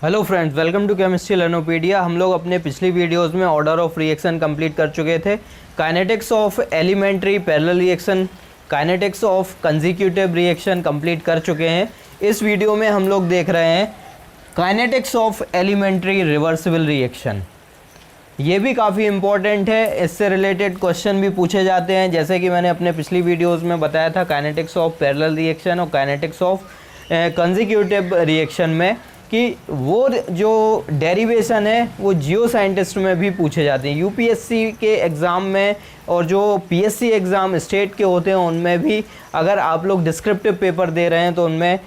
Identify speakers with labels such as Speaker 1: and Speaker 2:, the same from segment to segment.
Speaker 1: Hello friends, welcome to chemistry Learnopedia. हम लोग अपने पिछली वीडियोस में ऑर्डर ऑफ रिएक्शन कंप्लीट कर चुके थे। Kinetics of elementary parallel reaction, kinetics of consecutive reaction complete कर चुके हैं। इस वीडियो में हम लोग देख रहे हैं kinetics of elementary reversible reaction. ये भी काफ़ी इम्पॉर्टेंट है, इससे रिलेटेड क्वेश्चन भी पूछे जाते हैं। जैसे कि मैंने अपने पिछली वीडियोज़ में बताया था काइनेटिक्स ऑफ पैरेलल रिएक्शन और काइनेटिक्स ऑफ कंसेक्यूटिव रिएक्शन में कि वो जो डेरिवेशन है वो जियो साइंटिस्ट में भी पूछे जाते हैं। यूपीएससी के एग्ज़ाम में और जो पीएससी एग्ज़ाम स्टेट के होते हैं उनमें भी अगर आप लोग डिस्क्रिप्टिव पेपर दे रहे हैं तो उनमें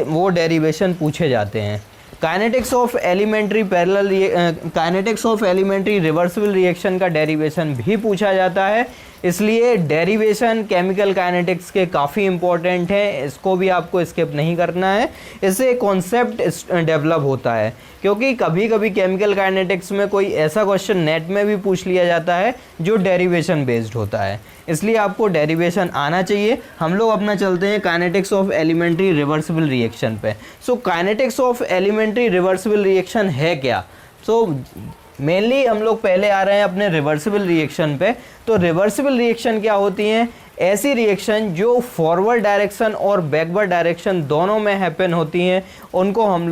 Speaker 1: वो डेरिवेशन पूछे जाते हैं। Kinetics of elementary kinetics of elementary reversible reaction का डेरिवेशन भी पूछा जाता है, इसलिए डेरिवेशन केमिकल काइनेटिक्स के काफ़ी इंपॉर्टेंट है। इसको भी आपको स्किप नहीं करना है, इससे कॉन्सेप्ट डेवलप होता है। क्योंकि कभी कभी केमिकल काइनेटिक्स में कोई ऐसा क्वेश्चन नेट में भी पूछ लिया जाता है जो डेरिवेशन बेस्ड होता है, इसलिए आपको डेरिवेशन आना चाहिए। हम लोग अपना चलते हैं kinetics of elementary reversible reaction पे। So kinetics of elementary reversible reaction है क्या? मेनली हम लोग पहले आ रहे हैं अपने रिवर्सिबल रिएक्शन पे। तो रिवर्सिबल रिएक्शन क्या होती हैं? ऐसी रिएक्शन जो फॉरवर्ड डायरेक्शन और बैकवर्ड डायरेक्शन दोनों में हैपन होती हैं, उनको हम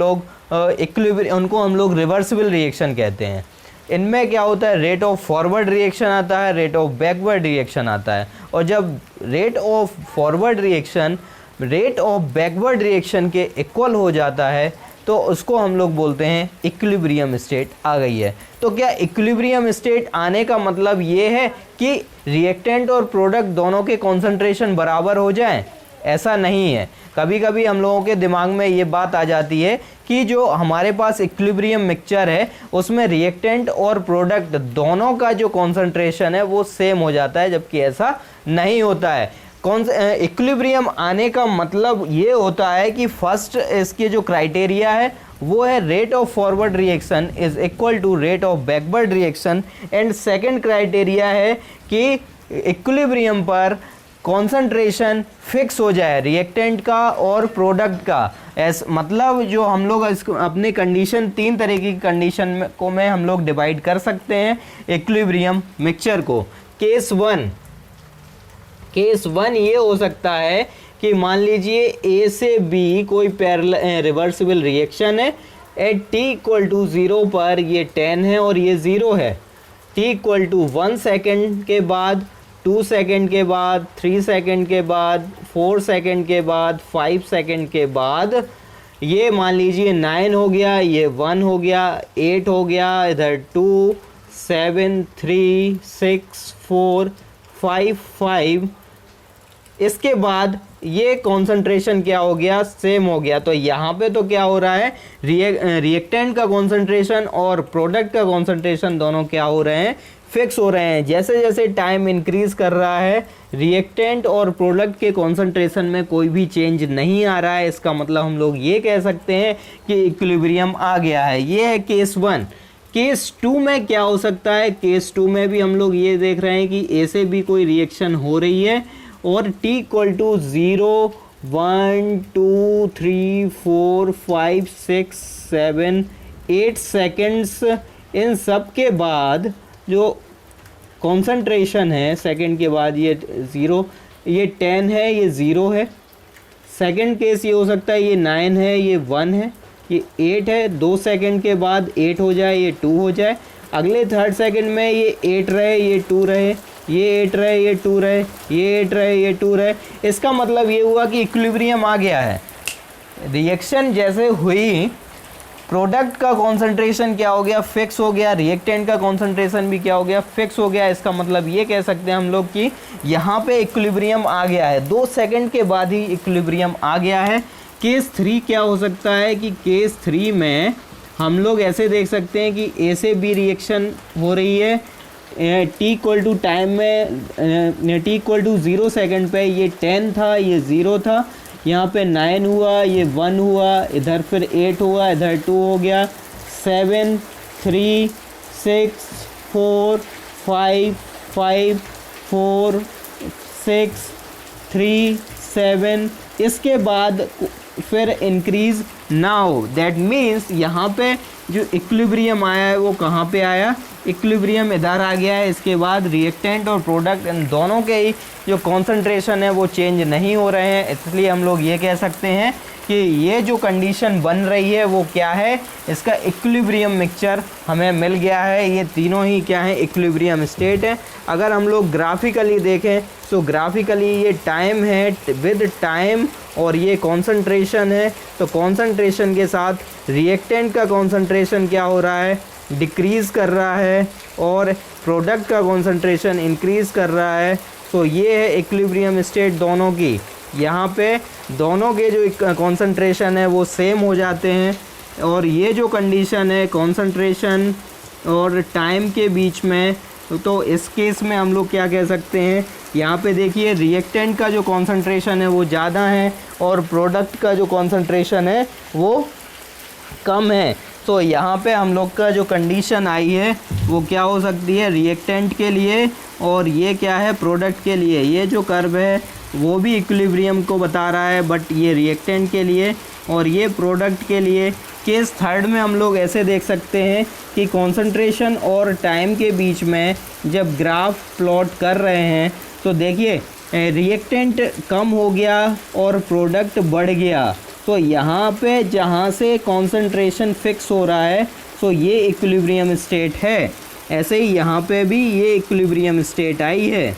Speaker 1: लोग रिवर्सिबल रिएक्शन कहते हैं। इनमें क्या होता है, रेट ऑफ फॉरवर्ड रिएक्शन आता है, रेट ऑफ बैकवर्ड रिएक्शन आता है। और जब rate of forward reaction rate of backward reaction के इक्वल हो जाता है तो उसको हम लोग बोलते हैं इक्विलिब्रियम स्टेट आ गई है। तो क्या इक्विलिब्रियम स्टेट आने का मतलब ये है कि रिएक्टेंट और प्रोडक्ट दोनों के कॉन्सेंट्रेशन बराबर हो जाएं? ऐसा नहीं है। कभी कभी हम लोगों के दिमाग में ये बात आ जाती है कि जो हमारे पास इक्विलिब्रियम मिक्सचर है उसमें रिएक्टेंट और प्रोडक्ट दोनों का जो कॉन्सेंट्रेशन है वो सेम हो जाता है, जबकि ऐसा नहीं होता है। इक्विलिब्रियम आने का मतलब ये होता है कि फर्स्ट इसके जो क्राइटेरिया है वो है rate of forward reaction is equal to rate of backward reaction, and second criteria है कि इक्विलिब्रियम पर कॉन्सेंट्रेशन फिक्स हो जाए रिएक्टेंट का और प्रोडक्ट का। मतलब जो हम लोग अपने कंडीशन, तीन तरह की कंडीशन में हम लोग डिवाइड कर सकते हैं इक्विलिब्रियम मिक्सचर को। केस वन ये हो सकता है कि मान लीजिए ए से बी कोई पैरेलल रिवर्सिबल रिएक्शन है। एट t इक्वल टू 0 पर ये 10 है और ये 0 है। t इक्वल टू 1 सेकेंड के बाद, 2 सेकेंड के बाद, 3 सेकेंड के बाद, 4 सेकेंड के बाद, 5 सेकेंड के बाद ये मान लीजिए 9 हो गया, ये 1 हो गया, 8 हो गया, इधर 2, 7, 3, 6, 4, 5। इसके बाद ये कॉन्सेंट्रेशन क्या हो गया? सेम हो गया। तो यहाँ पे तो क्या हो रहा है, रिएक्टेंट का कॉन्सेंट्रेशन और प्रोडक्ट का कॉन्सेंट्रेशन दोनों क्या हो रहे हैं? फिक्स हो रहे हैं। जैसे जैसे टाइम इंक्रीज कर रहा है रिएक्टेंट और प्रोडक्ट के कॉन्सेंट्रेशन में कोई भी चेंज नहीं आ रहा है। इसका मतलब हम लोग ये कह सकते हैं कि इक्विलिब्रियम आ गया है। ये है केस वन। केस टू में क्या हो सकता है? केस टू में भी हम लोग ये देख रहे हैं कि ए से भी कोई रिएक्शन हो रही है और t इक्वल टू 0, 1, 2, 3, 4, 5, 6, 7, 8 सेकेंड्स, इन सब के बाद जो कॉन्सेंट्रेशन है सेकेंड के बाद ये 0, ये 10 है, ये 0 है। सेकेंड केस ये हो सकता है ये 9 है, ये 1 है, ये 8 है। 2 सेकेंड के बाद 8 हो जाए, ये 2 हो जाए। अगले थर्ड सेकेंड में ये 8 रहे, ये 2 रहे, ये 8 रहे, ये 2 रहे, ये 8 रहे, ये 2 रहे। इसका मतलब ये हुआ कि इक्विलिब्रियम आ गया है। रिएक्शन जैसे हुई, प्रोडक्ट का कॉन्सेंट्रेशन क्या हो गया? फिक्स हो गया। रिएक्टेंट का कॉन्सेंट्रेशन भी क्या हो गया? फिक्स हो गया। इसका मतलब ये कह सकते हैं हम लोग कि यहाँ पे इक्विलिब्रियम आ गया है। 2 सेकेंड के बाद ही इक्विलिब्रियम आ गया है। केस 3 क्या हो सकता है कि केस 3 में हम लोग ऐसे देख सकते हैं कि ए से बी रिएक्शन हो रही है। t इक्वल टू टाइम में t इक्वल टू 0 सेकेंड पे ये 10 था, ये 0 था, यहाँ पे 9 हुआ, ये 1 हुआ, इधर फिर 8 हुआ, इधर 2 हो गया, 7, 3, 6, 4, 5, 4, 6, 3, 7। इसके बाद फिर इंक्रीज़ नाउ दैट मीन्स यहाँ पे जो इक्विलिब्रियम आया है वो कहाँ पे आया, इक्विलिब्रियम इधर आ गया है। इसके बाद रिएक्टेंट और प्रोडक्ट इन दोनों के ही जो कॉन्सेंट्रेशन है वो चेंज नहीं हो रहे हैं, इसलिए हम लोग ये कह सकते हैं कि ये जो कंडीशन बन रही है वो क्या है, इसका इक्विलिब्रियम मिक्सचर हमें मिल गया है। ये तीनों ही क्या है, इक्विलिब्रियम स्टेट है। अगर हम लोग ग्राफिकली देखें तो ग्राफिकली ये टाइम है विद टाइम और ये कॉन्सेंट्रेशन है, तो कॉन्सेंट्रेशन के साथ रिएक्टेंट का कॉन्सेंट्रेशन क्या हो रहा है, डिक्रीज़ कर रहा है और प्रोडक्ट का कॉन्सेंट्रेशन इंक्रीज़ कर रहा है। तो ये है इक्विलिब्रियम स्टेट दोनों की। यहाँ पे दोनों के जो कॉन्सेंट्रेशन है वो सेम हो जाते हैं और ये जो कंडीशन है कॉन्सेंट्रेशन और टाइम के बीच में, तो इस केस में हम लोग क्या कह सकते हैं, यहाँ पे देखिए रिएक्टेंट का जो कॉन्सेंट्रेशन है वो ज़्यादा है और प्रोडक्ट का जो कॉन्सेंट्रेशन है वो कम है। तो यहाँ पे हम लोग का जो कंडीशन आई है वो क्या हो सकती है, रिएक्टेंट के लिए और ये क्या है, प्रोडक्ट के लिए। ये जो कर्व है वो भी इक्विलिब्रियम को बता रहा है, बट ये रिएक्टेंट के लिए और ये प्रोडक्ट के लिए। केस थर्ड में हम लोग ऐसे देख सकते हैं कि कॉन्सेंट्रेशन और टाइम के बीच में जब ग्राफ प्लॉट कर रहे हैं तो देखिए रिएक्टेंट कम हो गया और प्रोडक्ट बढ़ गया। तो यहाँ पे जहाँ से कॉन्सेंट्रेशन फिक्स हो रहा है तो ये इक्विलिब्रियम स्टेट है। ऐसे ही यहाँ पे भी ये इक्विलिब्रियम स्टेट आई है।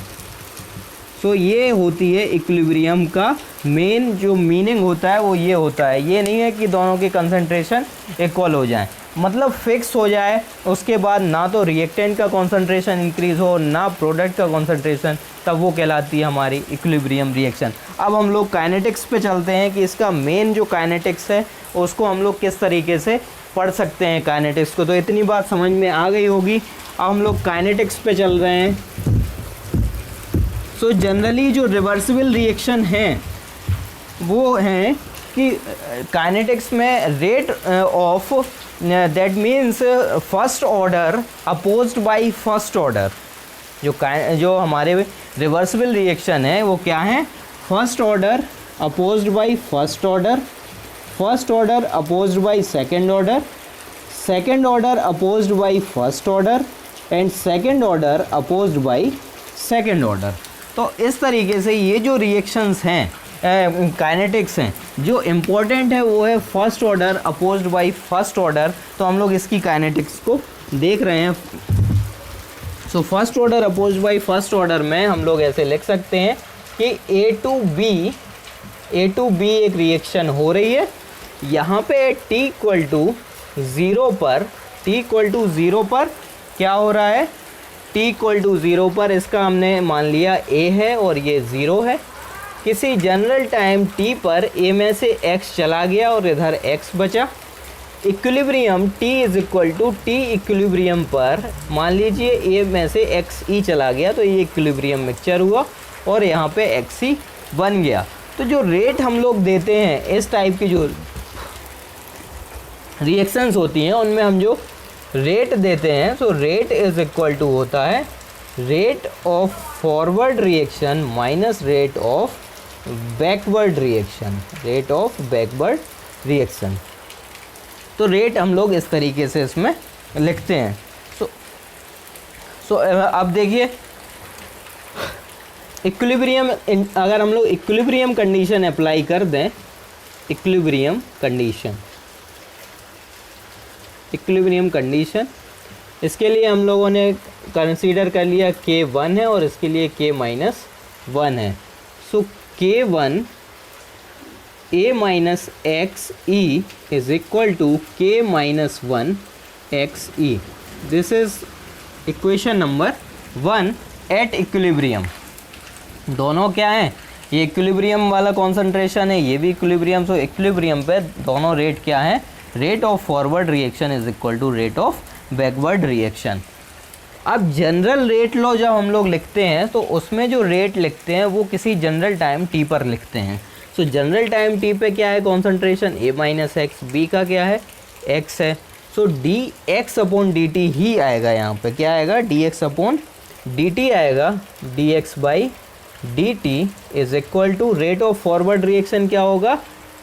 Speaker 1: तो ये होती है इक्विलिब्रियम का मेन जो मीनिंग होता है वो ये होता है। ये नहीं है कि दोनों के कंसंट्रेशन इक्वल हो जाएं, मतलब फिक्स हो जाए, उसके बाद ना तो रिएक्टेंट का कंसंट्रेशन इंक्रीज़ हो ना प्रोडक्ट का कंसंट्रेशन, तब वो कहलाती है हमारी इक्विलिब्रियम रिएक्शन। अब हम लोग काइनेटिक्स पे चलते हैं कि इसका मेन जो काइनेटिक्स है उसको हम लोग किस तरीके से पढ़ सकते हैं काइनेटिक्स को। तो इतनी बात समझ में आ गई होगी। अब हम लोग काइनेटिक्स पे चल रहे हैं। सो जनरली जो रिवर्सिबल रिएक्शन हैं वो हैं कि काइनेटिक्स में rate of that means first order opposed by first order. जो हमारे रिवर्सिबल रिएक्शन है वो क्या है, first order opposed by first order, first order opposed by second order, second order opposed by first order and second order opposed by second order. तो इस तरीके से ये जो रिएक्शंस हैं काइनेटिक्स हैं, जो इम्पोर्टेंट है वो है first order opposed by first order. तो हम लोग इसकी काइनेटिक्स को देख रहे हैं। So first order opposed by first order में हम लोग ऐसे लिख सकते हैं कि ए टू बी एक रिएक्शन हो रही है। यहाँ पे t इक्वल टू ज़ीरो पर क्या हो रहा है, t इक्वल टू 0 पर इसका हमने मान लिया a है और ये 0 है। किसी जनरल टाइम t पर a में से x चला गया और इधर x बचा। Equilibrium t is equal to T equilibrium पर मान लीजिए a में से x e चला गया, तो ये इक्विलिब्रियम मिक्सचर हुआ और यहाँ पे x e बन गया। तो जो रेट हम लोग देते हैं इस टाइप की जो रिएक्शंस होती हैं उनमें हम जो रेट देते हैं, तो रेट इज इक्वल टू होता है rate of forward reaction minus rate of backward reaction, rate of backward reaction. तो रेट हम लोग इस तरीके से इसमें लिखते हैं। सो अब देखिए इक्विलिब्रियम, अगर हम लोग इक्विलिब्रियम कंडीशन अप्लाई कर दें, इक्विलिब्रियम कंडीशन इसके लिए हम लोगों ने कंसीडर कर लिया K1 है और इसके लिए K-1 है। So K1 A minus x E is equal to K-1 x E. This is equation number 1 at equilibrium. दोनों क्या है, ये इक्विलिब्रियम वाला कॉन्सेंट्रेशन है, ये भी इक्विलिब्रियम। सो इक्विलिब्रियम पे दोनों रेट क्या है, rate of forward reaction is equal to rate of backward reaction. अब जनरल रेट लॉ जब हम लोग लिखते हैं तो उसमें जो रेट लिखते हैं वो किसी जनरल टाइम t पर लिखते हैं। सो जनरल टाइम t पे क्या है, concentration a minus x, B का क्या है x है। सो dx अपॉन dt ही आएगा, यहाँ पे क्या आएगा, dx अपॉन dt आएगा। dx by dt is equal to rate of forward reaction क्या होगा,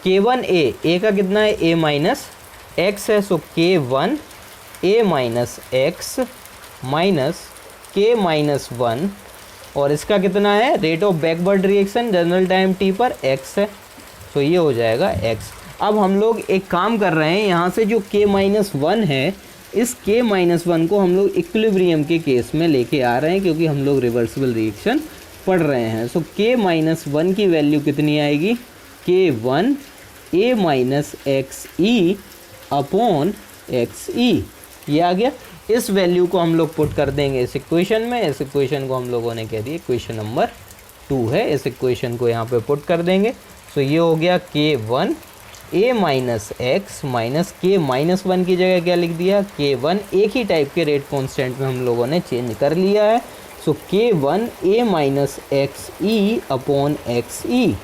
Speaker 1: K1 A का कितना है, A माइनस एक्स है, so K1 A minus x minus K minus 1, और इसका कितना है, rate of backward reaction general time t पर x है, तो ये हो जाएगा x। अब हम लोग एक काम कर रहे हैं, यहाँ से जो K माइनस 1 है, इस K माइनस 1 को हम लोग इक्विलिब्रियम के केस में लेके आ रहे हैं, क्योंकि हम लोग रिवर्सिबल रिएक्शन पढ़ रहे हैं। सो K माइनस 1 की वैल्यू कितनी आएगी, K1 A minus x e upon x e, ये आ गया। इस वैल्यू को हम लोग पुट कर देंगे इस इक्वेशन में। इस इक्वेशन को हम लोगों ने कह दिया इक्वेशन नंबर 2 है, इस इक्वेशन को यहाँ पे पुट कर देंगे। सो ये हो गया K1 A minus x minus K minus 1 की जगह क्या लिख दिया, K1 एक ही टाइप के रेट कॉन्स्टेंट में हम लोगों ने चेंज कर लिया है। So K1 A minus x e upon x e,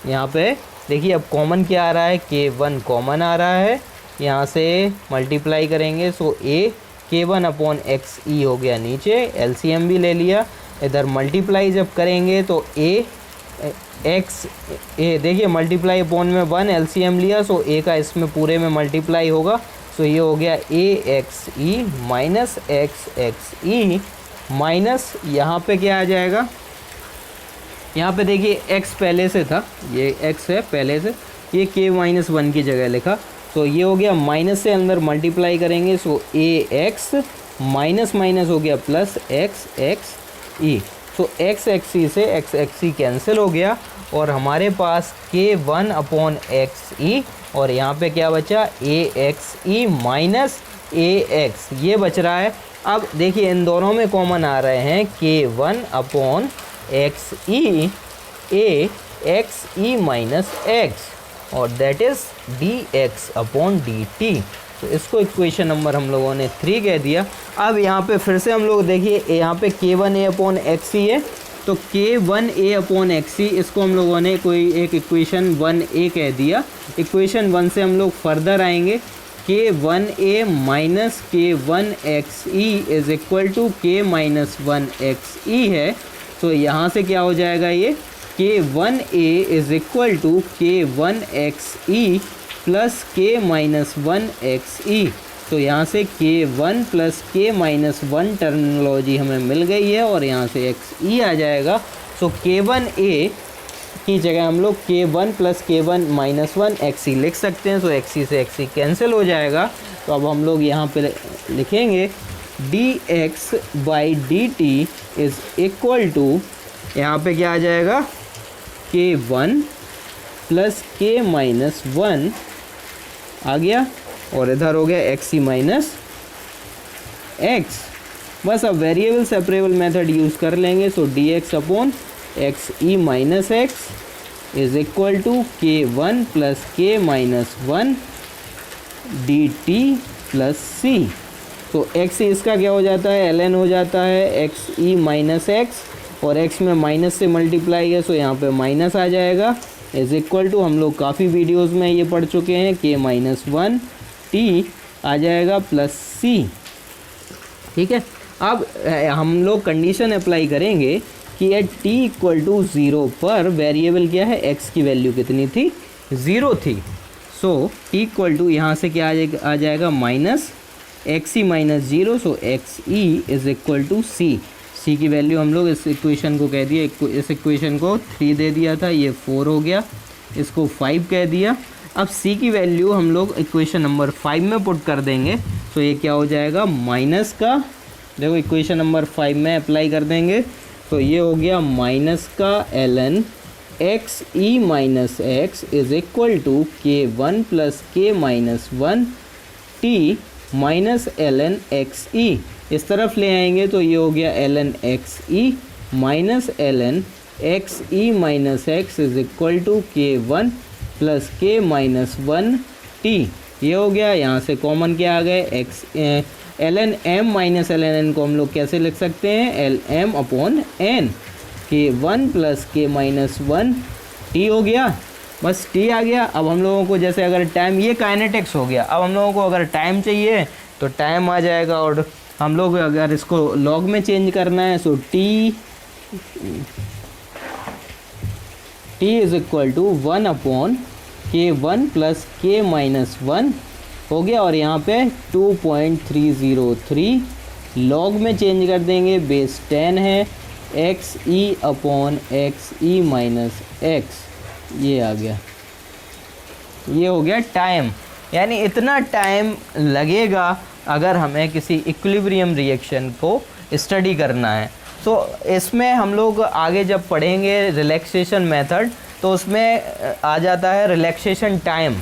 Speaker 1: यहाँ पे देखिए अब कॉमन क्या आ रहा है, K1 कॉमन आ रहा है, यहाँ से मल्टीप्लाई करेंगे। सो A K1 अपॉन एक्स ई हो गया नीचे, एलसीएम भी ले लिया, इधर मल्टीप्लाई जब करेंगे तो A एक्स ए, देखिए मल्टीप्लाई अपॉन में 1 एलसीएम लिया, सो A का इसमें पूरे में मल्टीप्लाई होगा। सो ये हो गया A x e minus x e minus, यहाँ पे क्या आ जाएगा, यहाँ पे देखिए x पहले से था, ये x है पहले से, ये K माइनस 1 की जगह लिखा। तो ये हो गया माइनस से अंदर मल्टीप्लाई करेंगे, सो A एक्स माइनस माइनस हो गया प्लस एक्स ई। सो एक्स ई से एक्स ई कैंसिल हो गया, और हमारे पास K1 अपॉन एक्स ई, और यहाँ पे क्या बचा, A x e minus A x, ये बच रहा है। अब देखिए इन दोनों में कॉमन आ रहे हैं K1 upon x e A x e minus x, और that is d x upon d t. तो इसको इक्वेशन नंबर हम लोगों ने 3 कह दिया। अब यहाँ पे फिर से हम लोग देखिए, यहाँ पे K1 A upon x e है, तो K1 A अपॉन एक्स ई, इसको हम लोगों ने कोई एक इक्वेशन 1A कह दिया। इक्वेशन 1 से हम लोग फर्दर आएंगे, K1 A minus K1 x e is equal to K minus 1 x e है। तो यहाँ से क्या हो जाएगा, ये K1 A is equal to K1 x e plus K minus 1 x e. तो यहाँ से K1 plus K minus 1 terminology हमें मिल गई है, और यहाँ से एक्स ई आ जाएगा। सो K1 A की जगह हम लोग K1 plus K1 minus 1 x ई लिख सकते हैं। सो एक्स ई से एक्स ई कैंसिल हो जाएगा। तो अब हम लोग यहाँ पे लिखेंगे dx by dt is equal to, यहाँ पे क्या आ जाएगा, K1 प्लस K माइनस 1 आ गया, और इधर हो गया एक्स ई माइनस एक्स। बस अब वेरिएबल सेपरेबल मेथड यूज़ कर लेंगे। So dx upon x e minus x is equal to K1 plus K minus 1 dt plus c. तो x इसका क्या हो जाता है, ln हो जाता है एक्स ई माइनस एक्स, और x में माइनस से मल्टीप्लाई है, सो यहाँ पे माइनस आ जाएगा, इज़ इक्वल टू, हम लोग काफ़ी वीडियोस में ये पढ़ चुके हैं, K माइनस 1 t आ जाएगा प्लस c। ठीक है, अब हम लोग कंडीशन अप्लाई करेंगे कि एट t इक्वल टू 0 पर वेरिएबल क्या है, x की वैल्यू कितनी थी, 0 थी। सो t इक्वल टू यहाँ से क्या आ जाएगा, minus x e minus 0, so x e is equal to c. C की वैल्यू हम लोग इस इक्वेशन को कह दिया, इस इक्वेशन को 3 दे दिया था, ये 4 हो गया, इसको 5 कह दिया। अब सी की वैल्यू हम लोग इक्वेशन नंबर 5 में पुट कर देंगे। तो ये क्या हो जाएगा, माइनस का, देखो इक्वेशन नंबर 5 में अप्लाई कर देंगे, तो ये हो गया माइनस का ln x e minus x is equal to K1 plus K minus 1 t minus ln x e. इस तरफ ले आएंगे तो ये हो गया ln x e minus ln x e minus x is equal to K1 plus K minus 1 t। ये हो गया, यहाँ से कॉमन क्या आ गए, x ln m minus ln n को हम लोग कैसे लिख सकते हैं, lm upon n, K1 plus K minus 1 t हो गया, बस t आ गया। अब हम लोगों को जैसे अगर टाइम, ये काइनेटिक्स हो गया, अब हम लोगों को अगर टाइम चाहिए तो टाइम आ जाएगा, और हम लोग अगर इसको लॉग में चेंज करना है so t is equal to 1 upon K1 plus K minus 1 हो गया, और यहाँ पे 2.303 लॉग में चेंज कर देंगे, बेस 10 है, XE upon XE minus X, ये आ गया, ये हो गया टाइम। यानी इतना टाइम लगेगा अगर हमें किसी इक्विलिब्रियम रिएक्शन को स्टडी करना है। तो इसमें हम लोग आगे जब पढ़ेंगे रिलैक्सेशन मेथड, तो उसमें आ जाता है रिलैक्सेशन टाइम।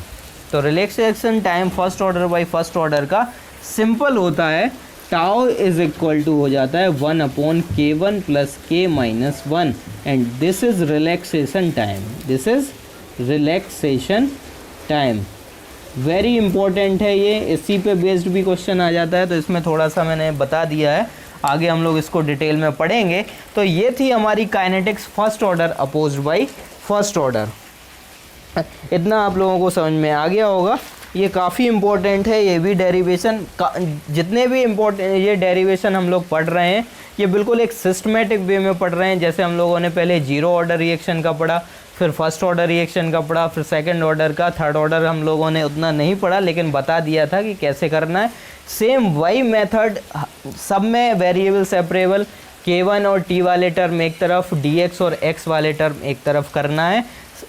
Speaker 1: तो relaxation time first order by first order का सिंपल होता है, टाउ इज इक्वल टू हो जाता है 1 upon K1 plus K minus 1, and this is relaxation time, this is relaxation time. Very important है ये, इसी पे बेस्ड भी क्वेश्चन आ जाता है, तो इसमें थोड़ा सा मैंने बता दिया है, आगे हम लोग इसको डिटेल में पढ़ेंगे। तो ये थी हमारी kinetics first order opposed by first order. इतना आप लोगों को समझ में आ गया होगा, ये काफ़ी इम्पोर्टेंट है। ये भी डेरिवेशन जितने भी इम्पोर्टेंट ये डेरिवेशन हम लोग पढ़ रहे हैं, ये बिल्कुल एक सिस्टमेटिक वे में पढ़ रहे हैं। जैसे हम लोगों ने पहले जीरो ऑर्डर रिएक्शन का पढ़ा, फिर फर्स्ट ऑर्डर रिएक्शन का पढ़ा, फिर सेकंड ऑर्डर का, थर्ड ऑर्डर हम लोगों ने उतना नहीं पढ़ा, लेकिन बता दिया था कि कैसे करना है। सेम वही मेथड सब में, वेरिएबल सेपरेबल, K1 और T वाले टर्म एक तरफ, dx और x वाले टर्म एक तरफ करना है।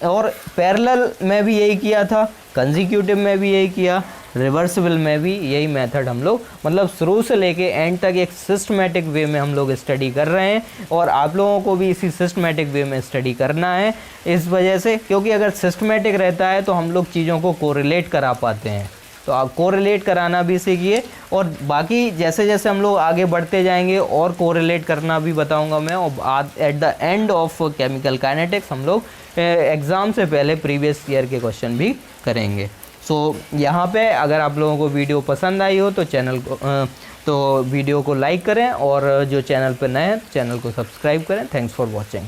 Speaker 1: और पैरेलल में भी यही किया था, कंसेक्यूटिव में भी यही किया, रिवर्सिबल में भी यही मेथड हम लोग मतलब शुरू से लेके एंड तक एक सिस्टमेटिक वे में हम लोग स्टडी कर रहे हैं, और आप लोगों को भी इसी सिस्टमेटिक वे में स्टडी करना है। इस वजह से, क्योंकि अगर सिस्टमेटिक रहता है तो हम लोग चीज़ों को कोरिलेट करा पाते हैं, तो आप कोरिलेट कराना भी सीखिए। और बाकी जैसे जैसे हम लोग आगे बढ़ते जाएंगे और कोरिलेट करना भी बताऊंगा मैं, और at the end of chemical kinetics हम लोग एग्ज़ाम से पहले प्रीवियस ईयर के क्वेश्चन भी करेंगे। सो यहाँ पे अगर आप लोगों को वीडियो पसंद आई हो तो वीडियो को लाइक करें, और जो चैनल पर नए हैं चैनल को सब्सक्राइब करें। Thanks for watching.